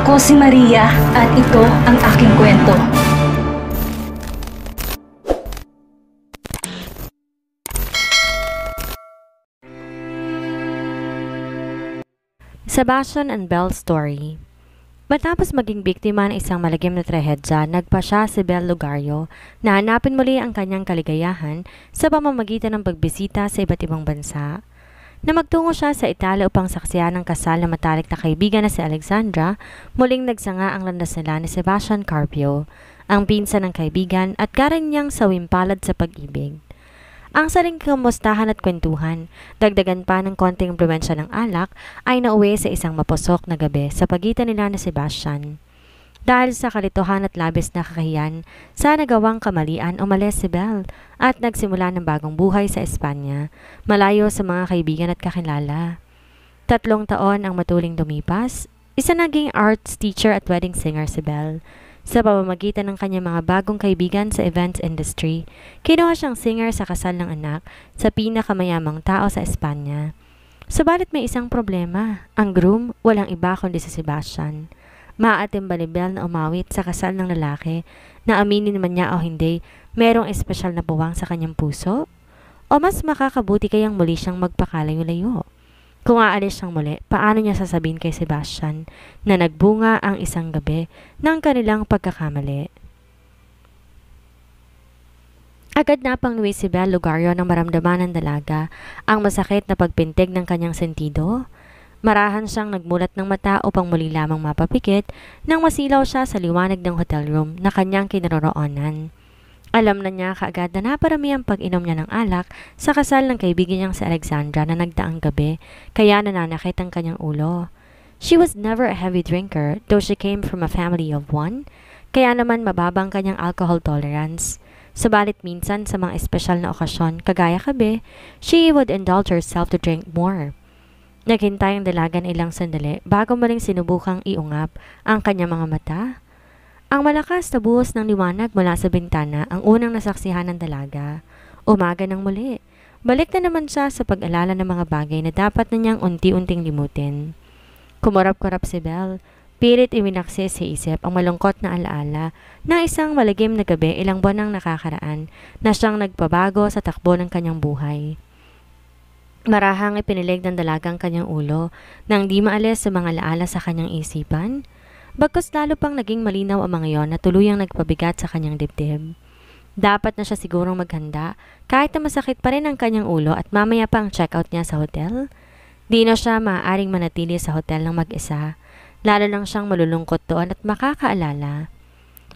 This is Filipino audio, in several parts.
Ako si Maria at ito ang aking kwento. Sebastian and Belle's story. Matapos maging biktima ng isang malagim na trahedya, nagpa siya si Belle Lugario na hanapin muli ang kanyang kaligayahan sa pamamagitan ng pagbisita sa iba't ibang bansa. Na magtungo siya sa Italia upang saksiyan ang kasal na matalik na kaibigan na si Alexandra, muling nagsanga ang landas nila ni Sebastian Carpio, ang pinsan ng kaibigan at karanyang sawimpalad sa pag-ibig. Ang saling kamustahan at kwentuhan, dagdagan pa ng konting impluwensya ng alak, ay nauwi sa isang mapusok na gabi sa pagitan nila ni Sebastian. Dahil sa kalituhan at labis na kakahiyan, sa nagawang kamalian umalis si Belle at nagsimula ng bagong buhay sa Espanya, malayo sa mga kaibigan at kakilala. 3 taon ang matuling lumipas, isa naging arts teacher at wedding singer si Belle. Sa pamamagitan ng kanyang mga bagong kaibigan sa events industry, kinuha siyang singer sa kasal ng anak sa pinakamayamang tao sa Espanya. Subalit may isang problema, ang groom walang iba kundi si Sebastian. Maaatim-bali Belle na umawit sa kasal ng lalaki na aminin man niya o hindi, merong espesyal na buwang sa kanyang puso? O mas makakabuti kayang muli siyang magpakalayo-layo? Kung aalis siyang muli, paano niya sasabihin kay Sebastian na nagbunga ang isang gabi ng kanilang pagkakamali? Agad na pangnuwi si Belle Lugario nang maramdaman ng dalaga ang masakit na pagpintig ng kanyang sentido. Marahan siyang nagmulat ng mata upang muli lamang mapapikit nang masilaw siya sa liwanag ng hotel room na kanyang kinaroroonan. Alam na niya kaagad na naparami ang pag-inom niya ng alak sa kasal ng kaibigan niyang si Alexandra na nagdaang gabi, kaya nananakit ang kanyang ulo. She was never a heavy drinker, though she came from a family of 1, kaya naman mababang kanyang alcohol tolerance. Subalit minsan sa mga espesyal na okasyon, kagaya kabe, she would indulge herself to drink more. Naghintay ang dalaga ng ilang sandali bago muling sinubukang iungap ang kanyang mga mata. Ang malakas na buhos ng liwanag mula sa bintana ang unang nasaksihan ng dalaga. Umaga ng muli. Balik na naman siya sa pag-alala ng mga bagay na dapat na niyang unti-unting limutin. Kumurap-kurap si Belle. Pilit iwinaksi sa isip ang malungkot na alaala ng isang malagim na gabi ilang buwan nang nakakaraan na siyang nagpabago sa takbo ng kanyang buhay. Marahang ipinilig ng dalagang kanyang ulo nang di maalis sa mga laala sa kanyang isipan. Bagkus lalo pang naging malinaw ang mga yon na tuluyang nagpabigat sa kanyang dibdib. Dapat na siya sigurong maghanda kahit na masakit pa rin ang kanyang ulo at mamaya pa ang check-out niya sa hotel. Di na siya maaaring manatili sa hotel ng mag-isa, lalo lang siyang malulungkot doon at makakaalala.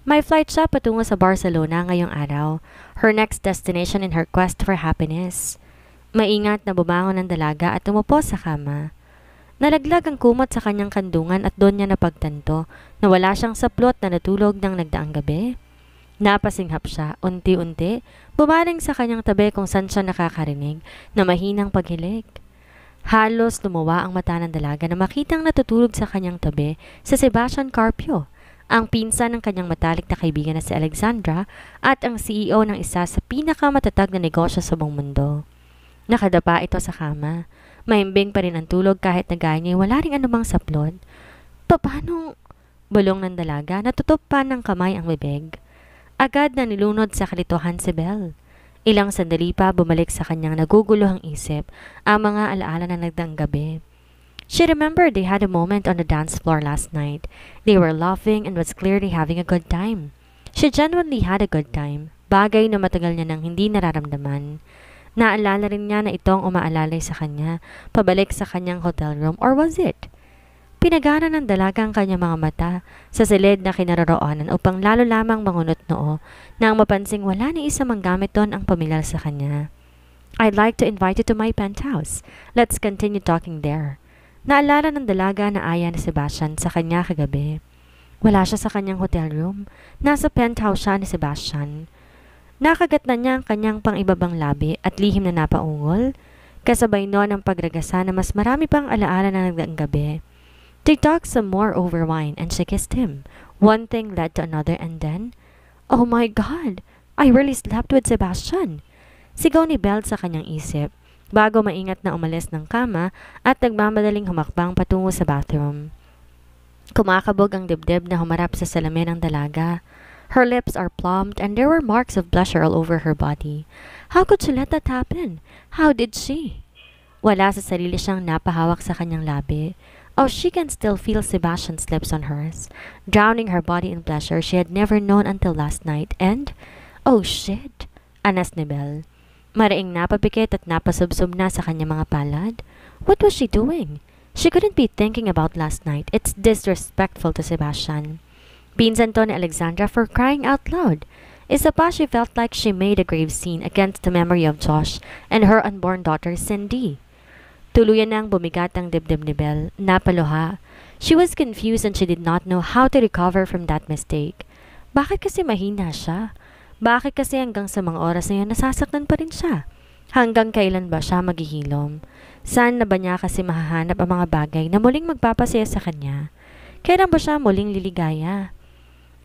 May flight siya patungo sa Barcelona ngayong araw, her next destination in her quest for happiness. Maingat na bumangon ng dalaga at umupo sa kama. Nalaglag ang kumot sa kanyang kandungan at doon niya napagtanto na wala siyang saplot na natulog ng nagdaang gabi. Napasinghap siya, unti-unti, bumaling sa kanyang tabi kung saan siya nakakarinig na mahinang paghilig. Halos lumuwa ang mata ng dalaga na makitang natutulog sa kanyang tabi si Sebastian Carpio, ang pinsan ng kanyang matalik na kaibigan na si Alexandra at ang CEO ng isa sa pinakamatatag na negosyo sa buong mundo. Nakadapa ito sa kama. Mahimbing pa rin ang tulog kahit na gaya niya wala ring anumang saplot. Paano? Bulong ng dalaga, natutup pa ng kamay ang bibig. Agad na nilunod sa kalituhan si Belle. Ilang sandali pa bumalik sa kanyang naguguluhang isip ang mga alaala na nagdaang gabi. She remembered they had a moment on the dance floor last night. They were laughing and was clearly having a good time. She genuinely had a good time, bagay na matagal niya nang hindi nararamdaman. Naalala rin niya na itong umaalalay sa kanya, pabalik sa kanyang hotel room, or was it? Pinagana ng dalaga ang kanyang mga mata sa silid na kinaroroonan upang lalo lamang mangunot noo nang mapansing wala ni isa mang gamit doon ang pamilyar sa kanya. I'd like to invite you to my penthouse. Let's continue talking there. Naalala ng dalaga na aya ni Sebastian sa kanya kagabi. Wala siya sa kanyang hotel room. Nasa penthouse siya ni Sebastian. Nakagat na niya ang kanyang pang-ibabang labi at lihim na napaungol. Kasabay noon ang pagragasa na mas marami pang alaala na nagdaang gabi. They talked some more over wine and she kissed him. One thing led to another and then, oh my God! I really slept with Sebastian! Sigaw ni Belle sa kanyang isip bago maingat na umalis ng kama at nagmamadaling humakbang patungo sa bathroom. Kumakabog ang dibdib na humarap sa salamin ng dalaga. Her lips are plumped and there were marks of blusher all over her body. How could she let that happen? How did she? Wala sa sarili siyang napahawak sa kanyang labi. Oh, she can still feel Sebastian's lips on hers, drowning her body in pleasure she had never known until last night. And, oh shit, anas ni Belle. Maraing napapikit at napasubsob na sa kanyang mga palad. What was she doing? She couldn't be thinking about last night. It's disrespectful to Sebastian. Pinsan to ni Alexandra for crying out loud. Isa pa, she felt like she made a grave scene against the memory of Josh and her unborn daughter, Cindy. Tuluyan nang bumigat ang dibdib ni Belle. Napaluha. She was confused and she did not know how to recover from that mistake. Bakit kasi mahina siya? Bakit kasi hanggang sa mga oras na yun nasasaktan pa rin siya? Hanggang kailan ba siya maghihilom? Saan na ba niya kasi mahahanap ang mga bagay na muling magpapasaya sa kanya? Kailan ba siya muling liligaya?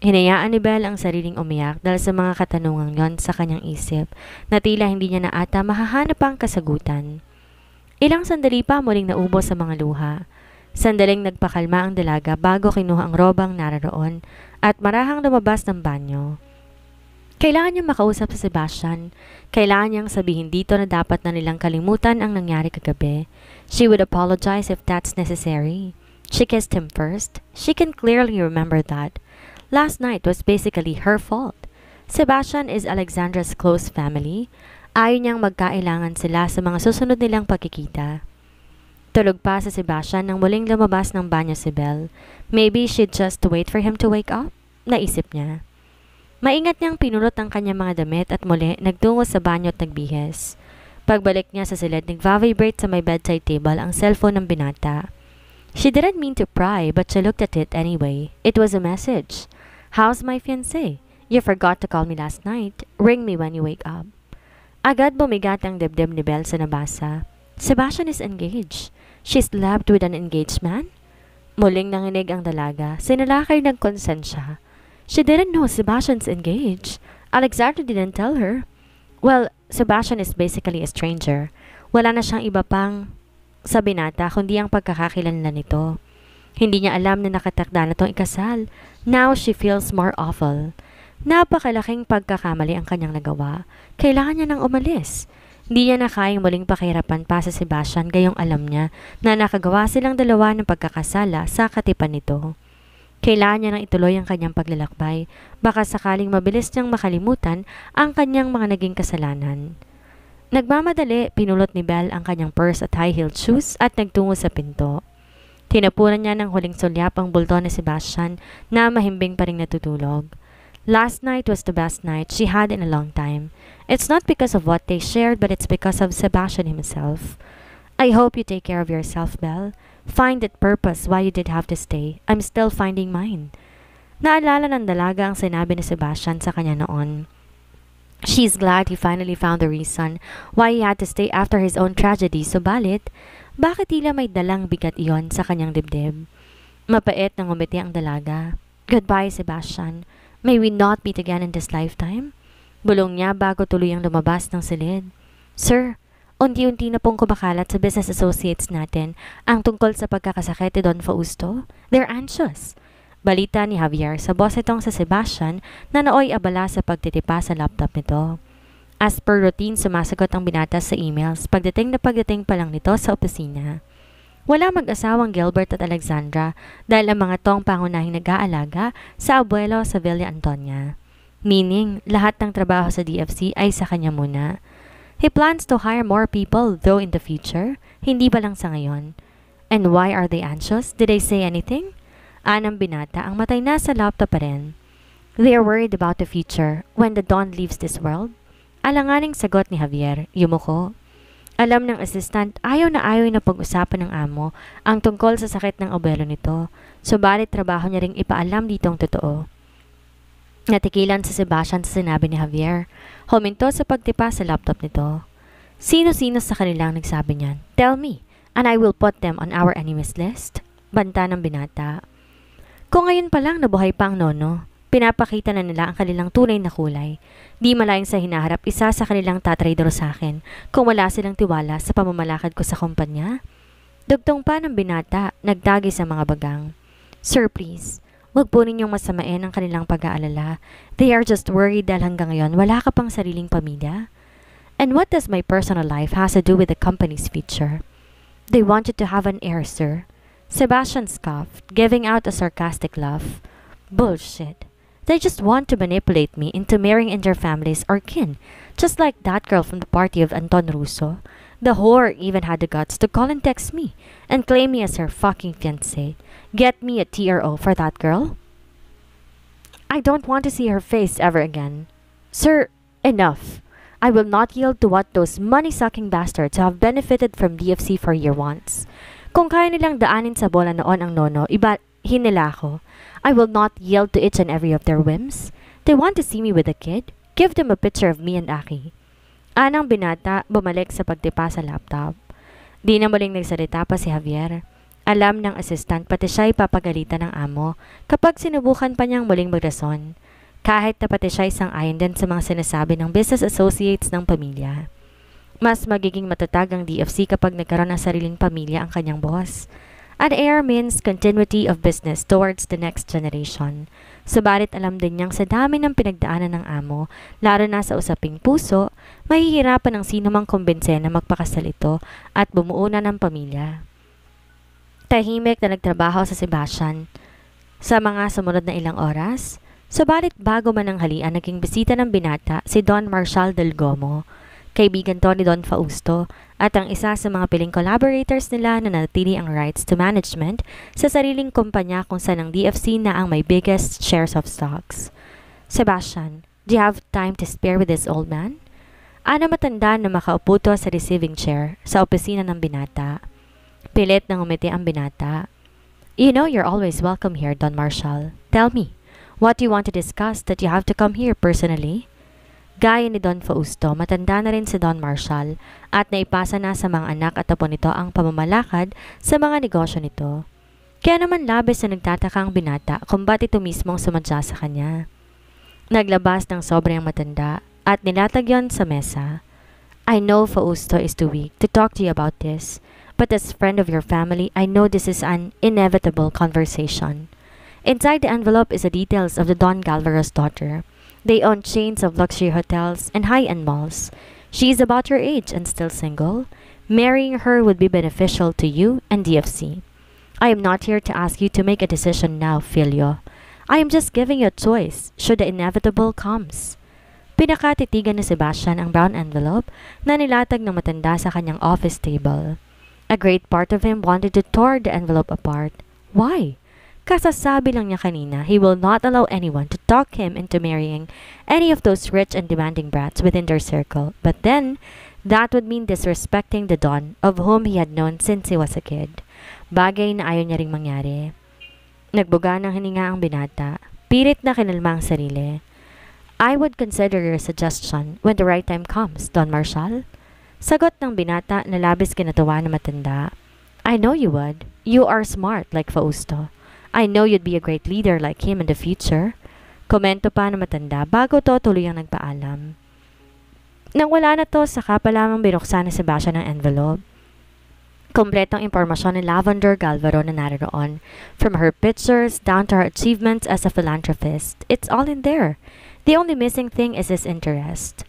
Hinayaan ni Belle ang sariling umiyak dahil sa mga katanungang yon sa kanyang isip na tila hindi niya na ata mahahanap ang kasagutan. Ilang sandali pa muling naubos sa mga luha. Sandaling nagpakalma ang dalaga bago kinuha ang robang naroon at marahang lumabas ng banyo. Kailangan niyang makausap si Sebastian. Kailangan niyang sabihin dito na dapat na nilang kalimutan ang nangyari kagabi. She would apologize if that's necessary. She kissed him first. She can clearly remember that. Last night was basically her fault. Sebastian is Alexandra's close family. Ayaw niyang magkailangan sila sa mga susunod nilang pagkikita. Tulog pa si Sebastian nang muling lumabas ng banyo si Belle. Maybe she'd just wait for him to wake up? Naisip niya. Maingat niyang pinulot ang kanyang mga damit at muli nagtungo sa banyo at nagbihes. Pagbalik niya sa silid, nagva-vibrate sa may bedside table ang cellphone ng binata. She didn't mean to pry but she looked at it anyway. It was a message. How's my fiancé? You forgot to call me last night. Ring me when you wake up. Agad bumigat ang dibdib ni Belle sa nabasa. Sebastian is engaged. She slept with an engaged man? Muling nanginig ang dalaga. Sinalakay ng konsensya. She didn't know Sebastian's engaged. Alexandra didn't tell her. Well, Sebastian is basically a stranger. Wala na siyang iba pang sa binata kundi ang pagkakakilanlan nito. Hindi niya alam na nakatakda na itong ikasal. Now she feels more awful. Napakalaking pagkakamali ang kanyang nagawa. Kailangan niya nang umalis. Hindi niya na kayang muling pakihirapan pa sa Sebastian gayong alam niya na nakagawa silang dalawa ng pagkakasala sa katipan nito. Kailangan niya nang ituloy ang kanyang paglalakbay. Baka sakaling mabilis niyang makalimutan ang kanyang mga naging kasalanan. Nagmamadali, pinulot ni Belle ang kanyang purse at high-heeled shoes at nagtungo sa pinto. Tinapunan niya ng huling sulyap ang bulto ni Sebastian na mahimbing pa ring natutulog. Last night was the best night she had in a long time. It's not because of what they shared but it's because of Sebastian himself. I hope you take care of yourself, Belle. Find that purpose why you did have to stay. I'm still finding mine. Naalala ng dalaga ang sinabi ni Sebastian sa kanya noon. She's glad he finally found the reason why he had to stay after his own tragedy. Subalit, bakit tila may dalang bigat iyon sa kanyang dibdib? Mapait nang umiti ang dalaga. Goodbye, Sebastian. May we not meet again in this lifetime? Bulong niya bago tuluyang lumabas ng silid. Sir, unti-unti na pong kumakalat sa business associates natin ang tungkol sa pagkakasakit ni Don Fausto. They're anxious. Balita ni Javier sa boss itong sa Sebastian na nooy abala sa pagtitipa sa laptop nito. As per routine, sumasagot ang binata sa emails pagdating pa lang nito sa opisina. Wala mag-asawang Gilbert at Alexandra dahil ang mga tong pangunahing nag-aalaga sa abuelo sa Villa Antonia. Meaning, lahat ng trabaho sa DFC ay sa kanya muna. He plans to hire more people though in the future, hindi ba lang sa ngayon. And why are they anxious? Did they say anything? Anang binata ang matay na sa laptop pa rin. They are worried about the future when the Don leaves this world. Alanganing sagot ni Javier, yumuko. Alam ng assistant, ayaw na pag-usapan ng amo ang tungkol sa sakit ng abuelo nito. Subalit trabaho niya ring ipaalam ditong totoo. Natikilan si Sebastian sa sinabi ni Javier. Huminto sa pagtipa sa laptop nito. Sino-sino sa kanilang nagsabi niyan? Tell me, and I will put them on our enemies list. Banta ng binata. Kung ngayon pa lang nabuhay pa ang nono, pinapakita na nila ang kanilang tunay na kulay. Di malayang sa hinaharap isa sa kanilang tatraidor sa akin kung wala silang tiwala sa pamamalakad ko sa kumpanya. Dugtong pa ng binata, nagdagi sa mga bagang. Sir, please, wag po ninyong masamain ang kanilang pag-aalala. They are just worried dahil hanggang ngayon wala ka pang sariling pamilya. And what does my personal life has to do with the company's future? They want you to have an heir, sir. Sebastian scoffed, giving out a sarcastic laugh. Bullshit. They just want to manipulate me into marrying in their families or kin, just like that girl from the party of Anton Russo. The whore even had the guts to call and text me and claim me as her fucking fiancé. Get me a TRO for that girl? I don't want to see her face ever again. Sir, enough. I will not yield to what those money-sucking bastards have benefited from DFC for year once. Kung kaya nilang daanin sa bola noon ang nono, ibahin nila ako. I will not yield to each and every of their whims. They want to see me with a kid? Give them a picture of me and Aki. Anang binata, bumalik sa pagtipa sa laptop. Di na muling nagsalita pa si Javier. Alam ng assistant pati siya'y papagalitan ng amo kapag sinubukan pa niyang muling magrason. Kahit na pati siya'y sang-ayon din sa mga sinasabi ng business associates ng pamilya. Mas magiging matatag ang DFC kapag nagkaroon ng sariling pamilya ang kanyang boss. An heir means continuity of business towards the next generation. Subalit alam din niyang sa dami ng pinagdaanan ng amo, lalo na sa usaping puso, mahihirapan ang sino mang kumbinse na magpakasal ito at bumuo na ng pamilya. Tahimik na nagtrabaho sa Sebastian sa mga sumunod na ilang oras. Subalit bago man ang halian, naging bisita ng binata si Don Marshall Del Gomo, kaibigan to ni Don Fausto at ang isa sa mga piling collaborators nila na natili ang rights to management sa sariling kumpanya kung saan ang DFC na ang may biggest shares of stocks. Sebastian, do you have time to spare with this old man? Ana matanda na makaupo to sa receiving chair sa opisina ng binata. Pilit na ngumiti ang binata. You know you're always welcome here, Don Marshall. Tell me, what do you want to discuss that you have to come here personally? Gaya ni Don Fausto, matanda na rin si Don Marshall at naipasa na sa mga anak at apo nito ang pamamalakad sa mga negosyo nito. Kaya naman labis na nagtataka ang binata kung ba't ito mismong sumadya sa kanya. Naglabas ng sobrang matanda at nilatag yon sa mesa. I know Fausto is too weak to talk to you about this, but as friend of your family, I know this is an inevitable conversation. Inside the envelope is the details of the Don Galvaro's daughter. They own chains of luxury hotels and high-end malls. She is about your age and still single. Marrying her would be beneficial to you and DFC. I am not here to ask you to make a decision now, Filio. I am just giving you a choice should the inevitable comes. Pinakatitigan ni Sebastian ang brown envelope na nilatag ng matanda sa kanyang office table. A great part of him wanted to tear the envelope apart. Why? Kasasabi lang niya kanina, he will not allow anyone to talk him into marrying any of those rich and demanding brats within their circle. But then, that would mean disrespecting the Don of whom he had known since he was a kid. Bagay na ayaw niya ring mangyari. Nagbuga ng hininga ang binata. Pilit na kinalma ang sarili. I would consider your suggestion when the right time comes, Don Marshall. Sagot ng binata na labis kinatuwa na matanda. I know you would. You are smart like Fausto. I know you'd be a great leader like him in the future. Komento pa na matanda bago to tuluyang nagpaalam. Nang wala na to, saka pa lamang binuksan ni Sebastian ng envelope. Kompletong impormasyon ni Lavender Galvaro na naroon. From her pictures down to her achievements as a philanthropist. It's all in there. The only missing thing is his interest.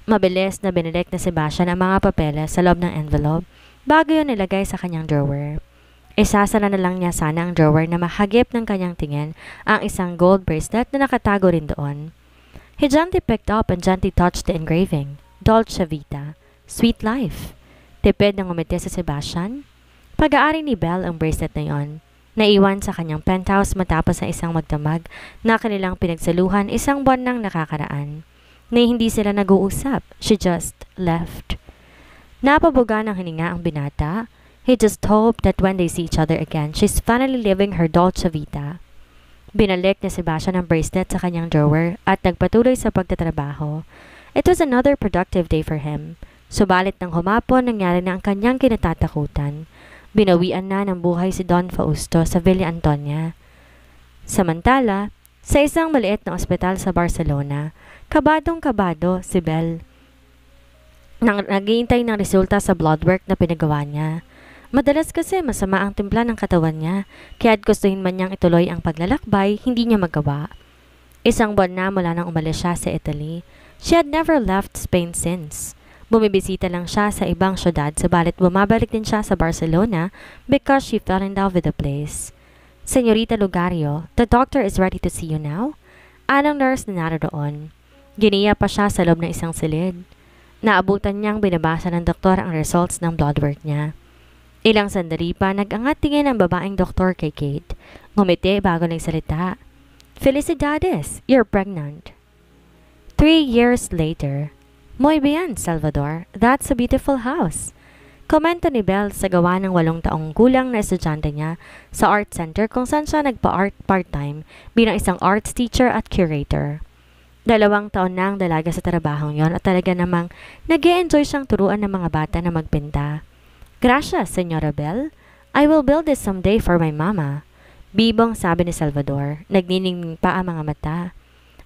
Mabilis na binilik na Sebastian ang mga papeles sa loob ng envelope bago yun nilagay sa kanyang drawer. Isasara na lang niya sana ang drawer na mahagip ng kanyang tingin ang isang gold bracelet na nakatago rin doon. He gently picked up and gently touched the engraving. Dolce Vita. Sweet life. Tipid ng umiti sa Sebastian. Pag-aari ni Belle ang bracelet na yon. Naiwan sa kanyang penthouse matapos sa isang magdamag na kanilang pinagsaluhan isang buwan nang nakakaraan. Na hindi sila nag-uusap. She just left. Napabuga ng hininga ang binata. He just hoped that when they see each other again, she's finally living her Dolce Vita. Binalik ni Sebastian ang bracelet sa kanyang drawer at nagpatuloy sa pagtatrabaho. It was another productive day for him. Subalit nang humapon, nangyari na ang kanyang kinatatakutan. Binawian na ng buhay si Don Fausto sa Villa Antonia. Samantala, sa isang maliit na ospital sa Barcelona, kabadong-kabado si Belle nang naghihintay ng resulta sa blood work na pinagawa niya. Madalas kasi masama ang timpla ng katawan niya, kaya't gustuhin man niyang ituloy ang paglalakbay, hindi niya magawa. Isang buwan na mula nang umalis siya sa Italy. She had never left Spain since. Bumibisita lang siya sa ibang syudad, subalit bumabalik din siya sa Barcelona because she fell in love with the place. Senyorita Lugario, the doctor is ready to see you now? Anong nurse na naroon? Giniya pa siya sa loob ng isang silid. Naabutan niyang binabasa ng doktor ang results ng blood work niya. Ilang sandali pa nag-angat tingin ang babaeng doktor kay Kate. Ngumiti bago nagsalita. Felicidades, you're pregnant. 3 years later. Muy bien, Salvador. That's a beautiful house. Komento ni Belle sa gawa ng 8 taong gulang na estudyante niya sa art center kung saan siya nagpa-art part-time bilang isang arts teacher at curator. 2 taon na ang dalaga sa trabahong yon at talaga namang nag-e-enjoy siyang turuan ng mga bata na magpinta. Gracias, Señora Belle. I will build this someday for my mama. Bibong sabi ni Salvador. Nagniningning pa ang mga mata.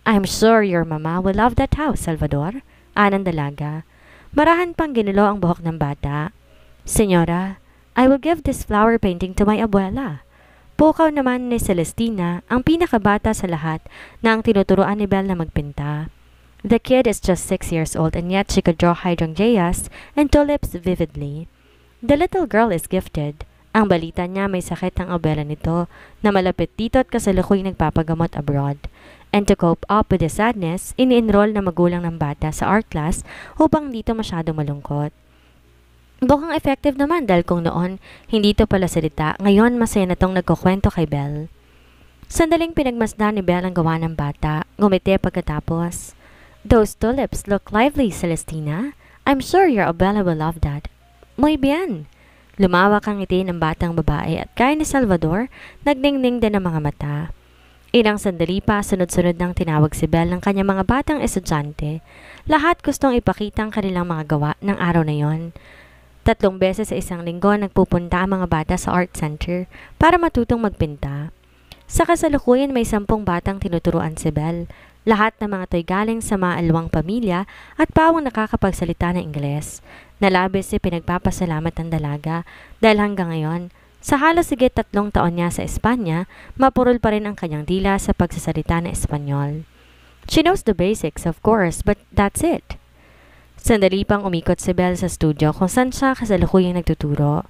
I'm sure your mama will love that house, Salvador. Anang dalaga. Marahan pang ginulo ang buhok ng bata. Señora, I will give this flower painting to my abuela. Pukaw naman ni Celestina, ang pinakabata sa lahat, na ang tinuturuan ni Belle na magpinta. The kid is just 6 years old and yet she could draw hydrangeas and tulips vividly. The little girl is gifted. Ang balita niya may sakit ang abuela nito na malapit dito at kasalukuy nagpapagamot abroad. And to cope up with the sadness, ini-enroll na magulang ng bata sa art class upang dito masyado malungkot. Mukhang effective naman dahil kung noon hindi to pala salita, ngayon masaya na tong nagkukwento kay Belle. Sandaling pinagmasdan ni Belle ang gawa ng bata, ngumiti pagkatapos. Those tulips look lively, Celestina. I'm sure your abuela will love that. Muy bien. Lumawak ang ngiti ng batang babae at kaya ni Salvador, nagningning din ang mga mata. Ilang sandali pa, sunod-sunod nang tinawag si Belle ng kanyang mga batang estudyante. Lahat gustong ipakita ang kanilang mga gawa ng araw na yon. 3 beses sa isang linggo nagpupunta ang mga bata sa art center para matutong magpinta. Sa kasalukuyan may 10 batang tinuturuan si Belle. Lahat ng mga to'y galing sa maalwang pamilya at pawang nakakapagsalita ng Ingles. Nalabis si pinagpapasalamat ng dalaga dahil hanggang ngayon, sa halos higit 3 taon niya sa Espanya, mapurol pa rin ang kanyang dila sa pagsasalita ng Espanyol. She knows the basics, of course, but that's it. Sandali pang umikot si Belle sa studio kung saan siya kasalukuyang nagtuturo.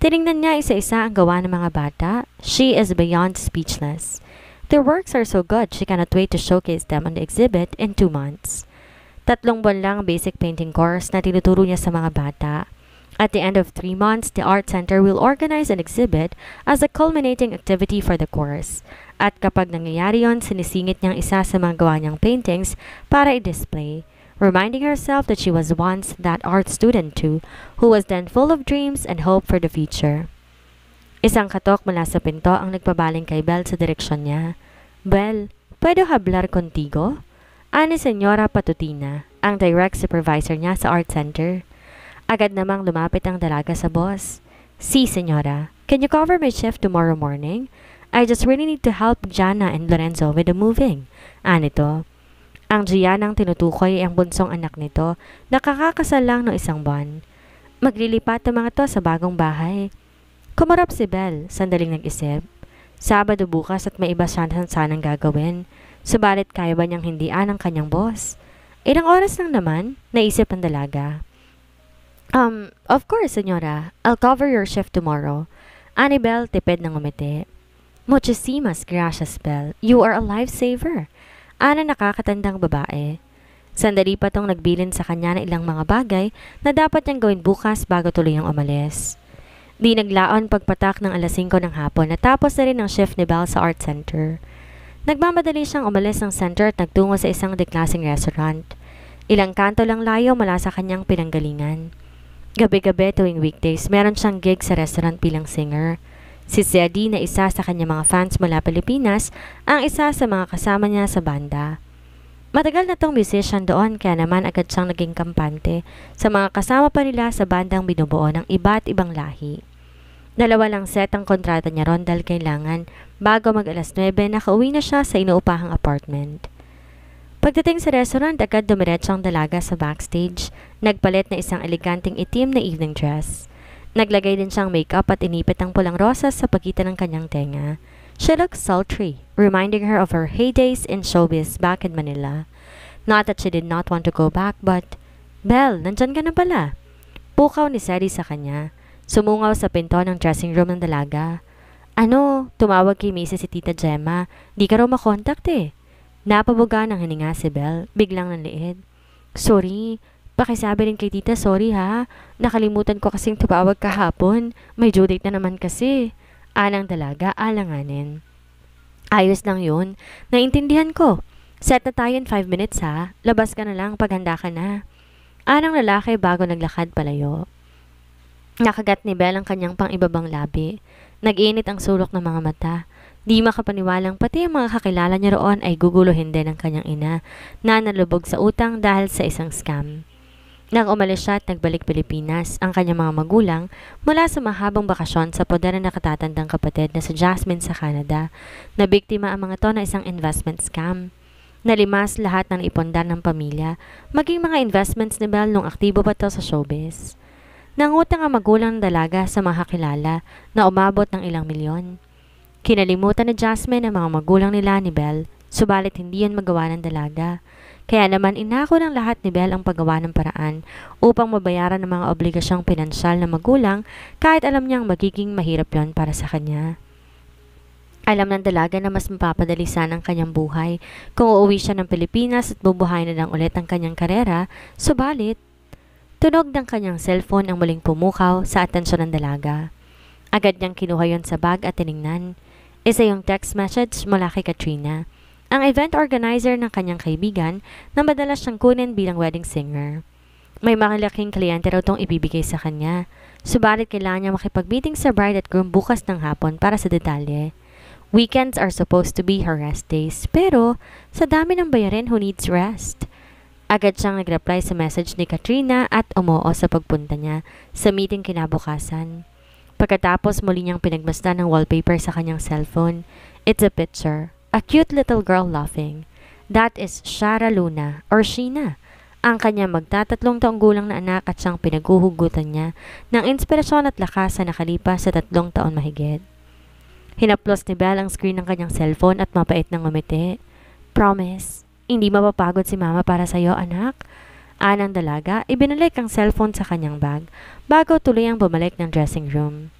Tiningnan niya isa-isa ang gawa ng mga bata. She is beyond speechless. Their works are so good, she cannot wait to showcase them on the exhibit in 2 months. 3 buwan lang basic painting course na tinuturo niya sa mga bata. At the end of 3 months, the art center will organize an exhibit as a culminating activity for the course. At kapag nangyayari yon, sinisingit niyang isa sa mga gawa niyang paintings para i-display, reminding herself that she was once that art student too, who was then full of dreams and hope for the future. Isang katok mula sa pinto ang nagpabaling kay Belle sa direksyon niya. Belle, pwede hablar contigo? Ani Senyora Patutina, ang direct supervisor niya sa art center. Agad namang lumapit ang dalaga sa boss. Si, Senyora, can you cover my shift tomorrow morning? I just really need to help Jana and Lorenzo with the moving. Anito. Ang Gianang tinutukoy ay ang bunsong anak nito na kakakasal lang ng 1 buwan. Maglilipat ang mga to sa bagong bahay. Kumarap si Belle, sandaling nag-isip. Sabado bukas at may iba sanang gagawin. Subalit kaya ba niyang hindian ang kanyang boss? Ilang oras lang naman, naisip ang dalaga. Of course, Senyora. I'll cover your shift tomorrow. Ani Belle tipid ng umiti. Muchísimas gracias, Belle. You are a lifesaver. Ana nakakatandang babae. Sandali pa tong nagbilin sa kanya ng ilang mga bagay na dapat niyang gawin bukas bago tuluyang umalis. Di naglaon pagpatak ng 5:00 ng hapon, natapos na rin ang shift ni Belle sa art center. Nagmamadali siyang umalis ng center at nagtungo sa isang deklaseng restaurant. Ilang kanto lang layo mula sa kanyang pinanggalingan. Gabi-gabi tuwing weekdays, meron siyang gig sa restaurant bilang singer. Si Zeddy na isa sa kanyang mga fans mula Pilipinas, ang isa sa mga kasama niya sa banda. Matagal na tong musician doon kaya naman agad siyang naging kampante sa mga kasama pa nila sa bandang binubuo ng iba't ibang lahi. 2 lang set ang kontrata niya ron dahil kailangan bago mag 9:00 nakauwi na siya sa inuupahang apartment. Pagdating sa restaurant, agad dumiretso ang dalaga sa backstage, nagpalit na isang eleganteng itim na evening dress. Naglagay din siyang makeup at inipit ang pulang rosas sa pagitan ng kanyang tenga. She looked sultry, reminding her of her heydays in showbiz back in Manila. Not that she did not want to go back, but, Belle, nandyan ka na pala. Pukaw ni Seri sa kanya. Sumungaw sa pinto ng dressing room ng dalaga. Ano, tumawag kay Mrs. si Tita Gemma. Di ka raw makontak eh. Napabuga ng hininga si Belle, biglang nanliid. Sorry, pakisabi rin kay Tita sorry ha. Nakalimutan ko kasing tumawag kahapon. May due date na naman kasi. Anang dalaga, alanganin. Ayos lang yun. Naintindihan ko. Set na tayo in 5 minutes ha. Labas ka na lang paghanda ka na. Anang lalaki bago naglakad palayo. Nakagat ni Belle ang kanyang pang-ibabang labi. Nag-init ang sulok ng mga mata. Di makapaniwalang pati ang mga kakilala niya roon ay guguluhin din ng kanyang ina na nalubog sa utang dahil sa isang scam. Nang umalis siya at nagbalik Pilipinas, ang kanyang mga magulang mula sa mahabang bakasyon sa poder na nakatatandang kapatid na si Jasmine sa Canada, na biktima ang mga to na isang investment scam. Nalimas lahat ng ipondar ng pamilya, maging mga investments ni Belle nung aktibo pa to sa showbiz. Nangutang ang magulang ng dalaga sa mga kakilala na umabot ng ilang milyon. Kinalimutan ni Jasmine ang mga magulang nila ni Belle, subalit hindi yan magawa ng dalaga. Kaya naman inako ng lahat ni Belle ang paggawa ng paraan upang mabayaran ang mga obligasyong pinansyal ng magulang kahit alam niyang magiging mahirap yon para sa kanya. Alam ng dalaga na mas mapapadali sana ang kanyang buhay kung uuwi siya ng Pilipinas at bubuhayin na lang ulit ang kanyang karera, subalit tunog ng kanyang cellphone ang muling pumukaw sa atensyon ng dalaga. Agad niyang kinuha yon sa bag at tiningnan. Isa yung text message mula kay Katrina, ang event organizer ng kanyang kaibigan na madalas siyang kunin bilang wedding singer. May malaking kliyente raw itong ibibigay sa kanya, subalit kailangan niya makipag-meeting sa bride at groom bukas ng hapon para sa detalye. Weekends are supposed to be her rest days, pero sa dami ng bayarin who needs rest. Agad siyang nag-reply sa message ni Katrina at umuo sa pagpunta niya sa meeting kinabukasan. Pagkatapos muli niyang pinagmasdan ng wallpaper sa kanyang cellphone. It's a picture. A cute little girl laughing. That is Shara Luna or Sheena, ang kanyang magtatatlong taong gulang na anak at siyang pinaguhugutan niya ng inspirasyon at lakas sa nakalipas sa 3 taon mahigit. Hinaplos ni Belle ang screen ng kanyang cellphone at mapait ng ngumiti. Promise, hindi mapapagod si mama para sa'yo anak. Anang dalaga, ibinalik ang cellphone sa kanyang bag bago tuloy ang bumalik ng dressing room.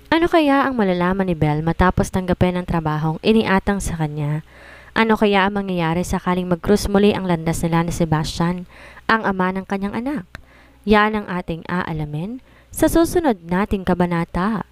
Ano kaya ang malalaman ni Belle matapos tanggapin ang trabahong iniatang sa kanya? Ano kaya ang mangyayari sakaling mag-cruise muli ang landas nila ni Sebastian, ang ama ng kanyang anak? Yan ang ating aalamin sa susunod nating kabanata.